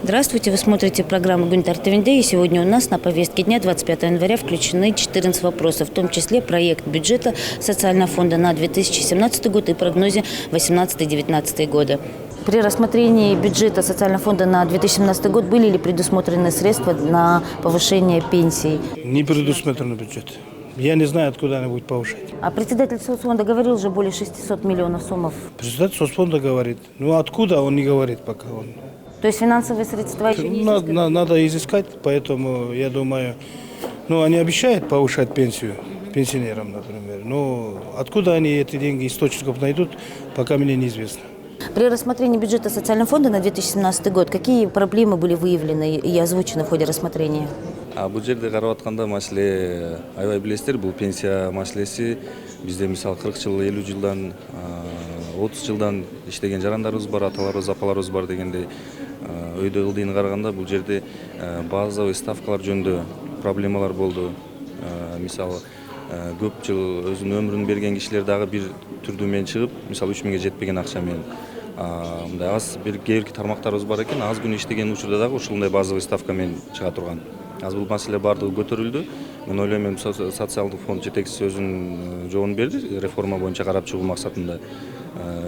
Здравствуйте, вы смотрите программу «Гунтар ТВНД», и сегодня у нас на повестке дня 25 января включены 14 вопросов, в том числе проект бюджета Социального фонда на 2017 год и прогнозе 2018-2019 годы. При рассмотрении бюджета Социального фонда на 2017 год были ли предусмотрены средства на повышение пенсий? Не предусмотрен бюджет. Я не знаю, откуда они будут повышать. А председатель соцфонда говорил уже более 600 миллионов сомов. Председатель соцфонда говорит. Ну откуда он не говорит пока. То есть финансовые средства еще не изысканы? Надо изыскать, поэтому я думаю, они обещают повышать пенсию пенсионерам, например. Но откуда они эти деньги, источников найдут, пока мне неизвестно. При рассмотрении бюджета Социального фонда на 2017 год какие проблемы были выявлены и озвучены в ходе рассмотрения? Бул жерде карап атканда маселе аябай билесиздер, бул пенсия маселеси бизде мисалы 40 жыл, 50 жылдан, 30 жылдан иштеген жарандарыбыз бар, аталарыбыз, апаларыбыз бар дегендей өйдө ылдыйын караганда бул жерде базовый ставкалар жөнүндө проблемалар болду. Мисалы көп жыл өзүнүн өмүрүн берген кишилер дагы бир түрдүү менен чыгып, мисалы 3000 жетпеген акча менен мындай аз бир кээ тармактарыбыз бар экен, аз күн иштеген учурда дагы ушундай базовый ставка менен чыга турган. Азыр бул маселе баардыгы көтөрүлдү. Мен ойлойм, социалдык фонд жетекчиси өзүнүн жообун берди реформа боюнча карап чыгуу максатында.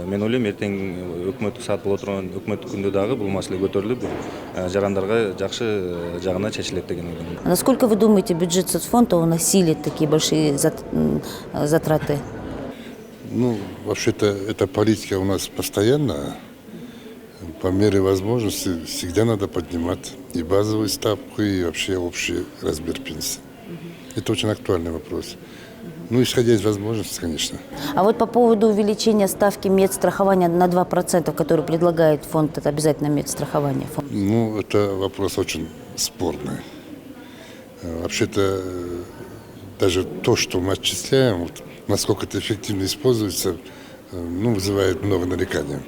Мен ойлойм, эртең өкмөттүк саат боло турган өкмөттүк күндө дагы бул маселе көтөрүлүп, жарандарга жакшы жагына чечилет деген ойлойм. Насколько вы думаете, бюджет соцфонда он осилит такие большие затраты? Вообще-то эта политика у нас постоянная. По мере возможности всегда надо поднимать и базовую ставку, и вообще общий размер пенсии. Это очень актуальный вопрос. Исходя из возможностей, конечно. А вот по поводу увеличения ставки медстрахования на 2%, который предлагает фонд, это обязательно медстрахование? Это вопрос очень спорный. Вообще-то даже то, что мы отчисляем, насколько это эффективно используется, вызывает много нареканий.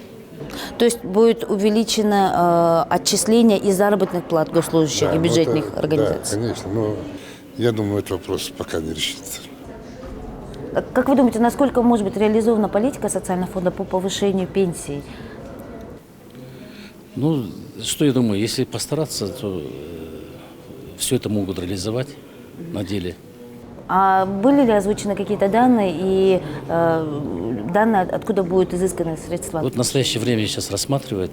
То есть будет увеличено отчисление и заработных плат госслужащих и бюджетных организаций? Да, конечно, но я думаю, этот вопрос пока не решится. Как вы думаете, насколько может быть реализована политика Социального фонда по повышению пенсий? Что я думаю, если постараться, то все это могут реализовать на деле. А были ли озвучены какие-то данные и данные, откуда будут изысканы средства? В настоящее время сейчас рассматривает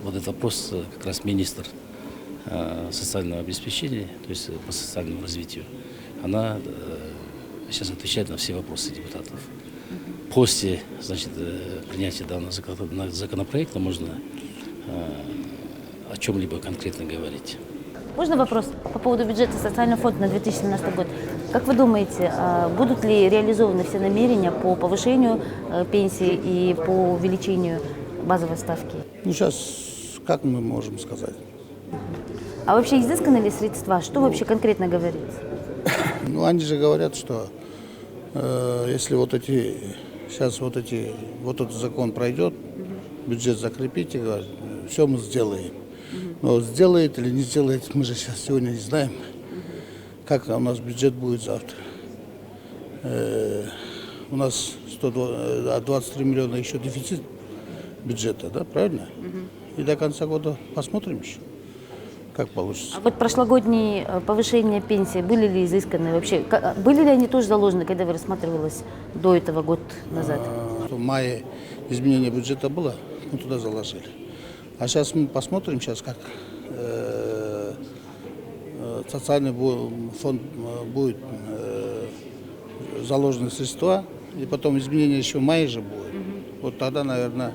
этот вопрос как раз министр социального обеспечения, то есть по социальному развитию. Она сейчас отвечает на все вопросы депутатов. После принятия данного законопроекта можно о чем-либо конкретно говорить. Можно вопрос по поводу бюджета Социального фонда на 2017 год? Как вы думаете, будут ли реализованы все намерения по повышению пенсии и по увеличению базовой ставки? Сейчас как мы можем сказать? А вообще изысканы ли средства? Что вообще конкретно говорится? Они же говорят, что если этот закон пройдет, бюджет закрепите, говорят, все мы сделаем. Но сделает или не сделает, мы же сегодня не знаем, как у нас бюджет будет завтра. У нас 23 миллиона еще дефицит бюджета, да, правильно? И до конца года посмотрим еще, как получится. А вот прошлогодние повышения пенсии были ли изысканы вообще? Были ли они тоже заложены, когда вы рассматривалось до этого год назад? В мае изменение бюджета было, мы туда заложили. А сейчас мы посмотрим, как социальный фонд будет заложены средства, и потом изменения еще в мае же будет. Вот тогда, наверное,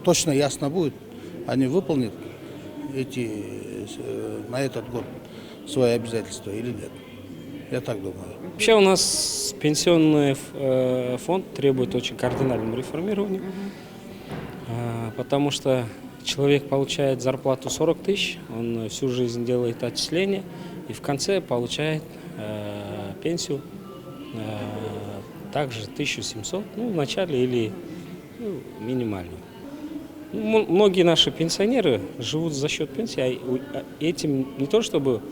точно ясно будет, они выполнят на этот год свои обязательства или нет. Я так думаю. Вообще у нас пенсионный фонд требует очень кардинального реформирования. Потому что человек получает зарплату 40 тысяч, он всю жизнь делает отчисления и в конце получает пенсию также 1700, в начале или минимальную. Многие наши пенсионеры живут за счет пенсии, а этим не то чтобы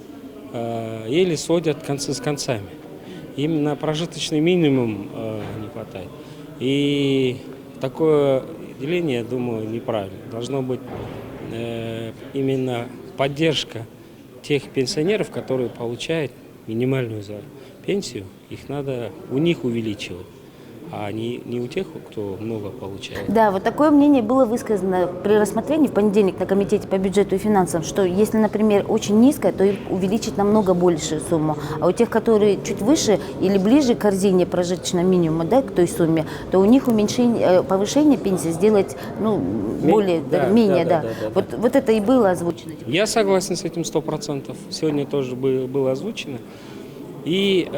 еле сводят концы с концами. Им на прожиточный минимум не хватает. И распределение, я думаю, неправильно. Должно быть именно поддержка тех пенсионеров, которые получают минимальную пенсию. Их надо у них увеличивать, а не у тех, кто много получает. Да, вот такое мнение было высказано при рассмотрении в понедельник на Комитете по бюджету и финансам, что если, например, очень низкая, то им увеличить намного большую сумму. А у тех, которые чуть выше или ближе к корзине прожиточного минимума, да, к той сумме, то у них повышение пенсии сделать менее. Вот это и было озвучено. Я согласен с этим 100%. Сегодня тоже было озвучено. И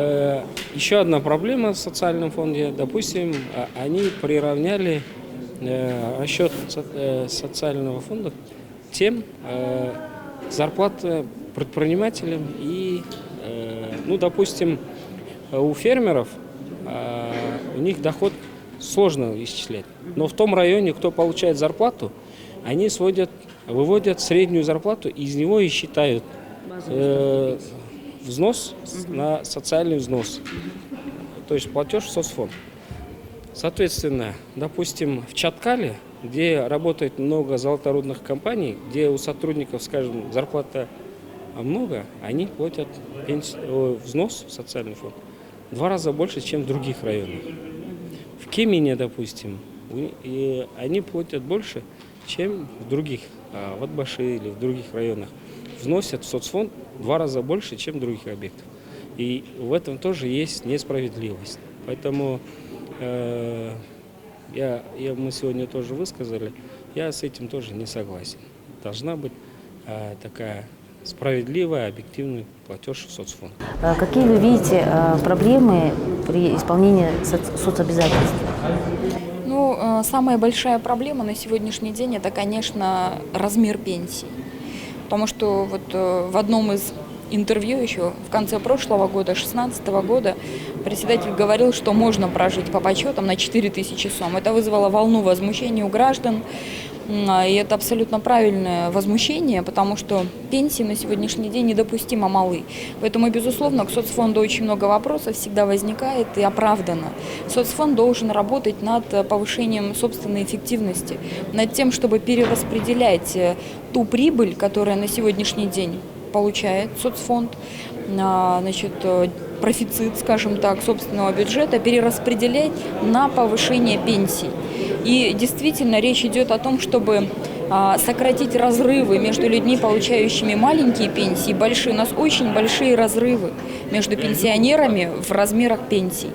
еще одна проблема в социальном фонде, допустим, они приравняли расчет социального фонда тем зарплаты предпринимателям и, допустим, у фермеров у них доход сложно исчислять. Но в том районе, кто получает зарплату, они выводят среднюю зарплату, и из него и считают взнос на социальный взнос, то есть платеж в соцфонд. Соответственно, допустим, в Чаткале, где работает много золоторудных компаний, где у сотрудников, скажем, зарплата много, они платят взнос в социальный фонд в 2 раза больше, чем в других районах. В Кемине, допустим, они платят больше, чем в других, в Атбаши или в других районах. Вносят в соцфонд в 2 раза больше, чем других объектов. И в этом тоже есть несправедливость. Поэтому мы сегодня тоже высказали, я с этим тоже не согласен. Должна быть такая справедливая, объективный платеж в соцфонд. Какие вы видите проблемы при исполнении соцобязательств? Самая большая проблема на сегодняшний день – это, конечно, размер пенсии. Потому что в одном из интервью еще в конце прошлого года, 2016 года, председатель говорил, что можно прожить по подсчетам на 4000 сом. Это вызвало волну возмущения у граждан. И это абсолютно правильное возмущение, потому что пенсии на сегодняшний день недопустимо малы. Поэтому, безусловно, к соцфонду очень много вопросов всегда возникает и оправдано. Соцфонд должен работать над повышением собственной эффективности, над тем, чтобы перераспределять ту прибыль, которая на сегодняшний день получает соцфонд, профицит, скажем так, собственного бюджета, перераспределять на повышение пенсий. И действительно речь идет о том, чтобы сократить разрывы между людьми, получающими маленькие пенсии, и большие. У нас очень большие разрывы между пенсионерами в размерах пенсий.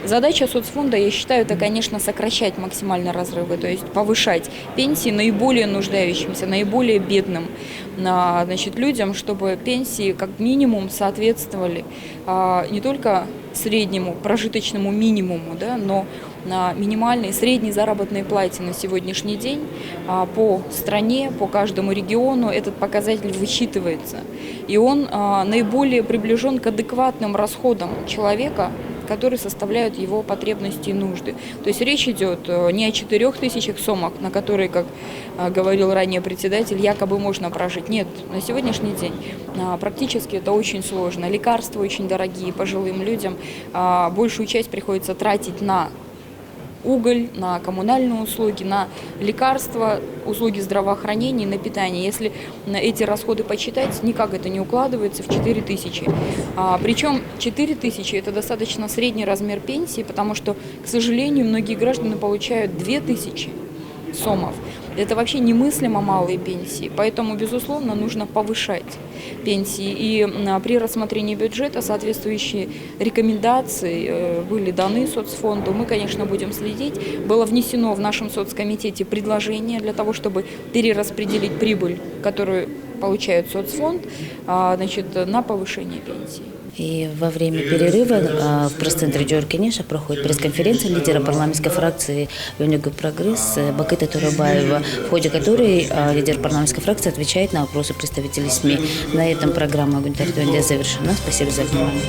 Задача соцфонда, я считаю, это, конечно, сокращать максимально разрывы, то есть повышать пенсии наиболее нуждающимся, наиболее бедным людям, чтобы пенсии как минимум соответствовали не только среднему прожиточному минимуму, но на минимальной средней заработной плате на сегодняшний день по стране, по каждому региону этот показатель высчитывается. И он наиболее приближен к адекватным расходам человека, которые составляют его потребности и нужды. То есть речь идет не о 4000 сомах, на которые, как говорил ранее председатель, якобы можно прожить. Нет, на сегодняшний день практически это очень сложно. Лекарства очень дорогие пожилым людям. Большую часть приходится тратить на уголь, на коммунальные услуги, на лекарства, услуги здравоохранения, на питание. Если эти расходы посчитать, никак это не укладывается в 4000. Причем 4000 – это достаточно средний размер пенсии, потому что, к сожалению, многие граждане получают 2000 сомов. Это вообще немыслимо малые пенсии, поэтому, безусловно, нужно повышать пенсии. И при рассмотрении бюджета соответствующие рекомендации были даны соцфонду. Мы, конечно, будем следить. Было внесено в нашем соцкомитете предложение для того, чтобы перераспределить прибыль, которую получает соцфонд, на повышение пенсий. И во время перерыва в пресс-центре Джор Кенеша проходит пресс-конференция лидера парламентской фракции «Юнигу Прогресс» Бакыта Турабаева, в ходе которой лидер парламентской фракции отвечает на вопросы представителей СМИ. На этом программа «Гунтер Тюнде» завершена. Спасибо за внимание.